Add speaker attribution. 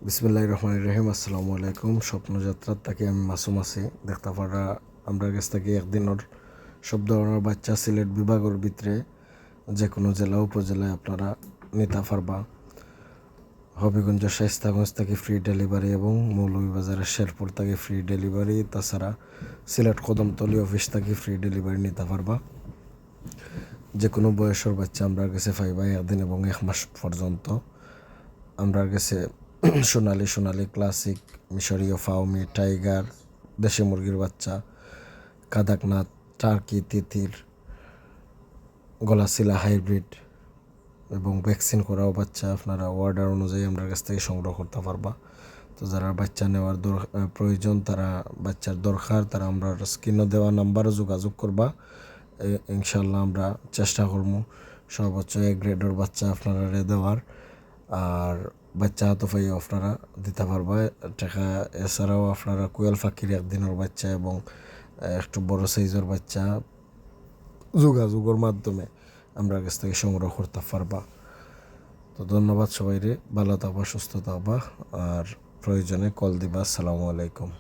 Speaker 1: বিসমিল্লাহির রহমানির রহিম। আসসালামু আলাইকুম। স্বপ্নযাত্রার থেকে আমি মাসুম আছি। দেখতে পারা আমরা কাছ থেকে একদিনের সব ধরনের বাচ্চা সিলেট বিভাগের ভিতরে যে কোনো জেলা উপজেলায় আপনারা নিতে পারবা। হবিগঞ্জ শায়েস্তাগঞ্জ থেকে ফ্রি ডেলিভারি এবং মৌলভীবাজারের শেরপুর থেকে ফ্রি ডেলিভারি, তাছাড়া সিলেট কদমতলী অফিস থেকে ফ্রি ডেলিভারি নিতে পারবা। যে কোনো বয়সের বাচ্চা আমরা কাছে পাইবা একদিন এবং 1 মাস পর্যন্ত। আমরা কাছে সোনালি ক্লাসিক, মিশরীয় ফাউমি, টাইগার, দেশি মুরগির বাচ্চা, কাদাকনাথ, টার্কি, তিতির, গলাশিলা হাইব্রিড এবং ভ্যাকসিন করাও বাচ্চা আপনারা অর্ডার অনুযায়ী আমরা কাছ থেকে সংগ্রহ করতে পারবা। তো যারা বাচ্চা নেওয়ার প্রয়োজন, তারা বাচ্চার দরকার, তারা আমরা স্ক্রিনে দেওয়া নাম্বারে যোগাযোগ করবা। ইনশাল্লাহ আমরা চেষ্টা করবো সর্বোচ্চ A গ্রেডের বাচ্চা আপনারা দেওয়ার। আর বাচ্চা হাতে পাই আপনারা দিতে পারবা টাকা। এছাড়াও আপনারা কোয়েল পাখির একদিনের বাচ্চা এবং একটু বড় সাইজের বাচ্চা যোগাযোগের মাধ্যমে আমরা কাছ থেকে সংগ্রহ করতে পারবা। তো ধন্যবাদ সবাইরে। ভালো থাকবা, সুস্থ থাকবা, আর প্রয়োজনে কল দিবা। আসসালামু আলাইকুম।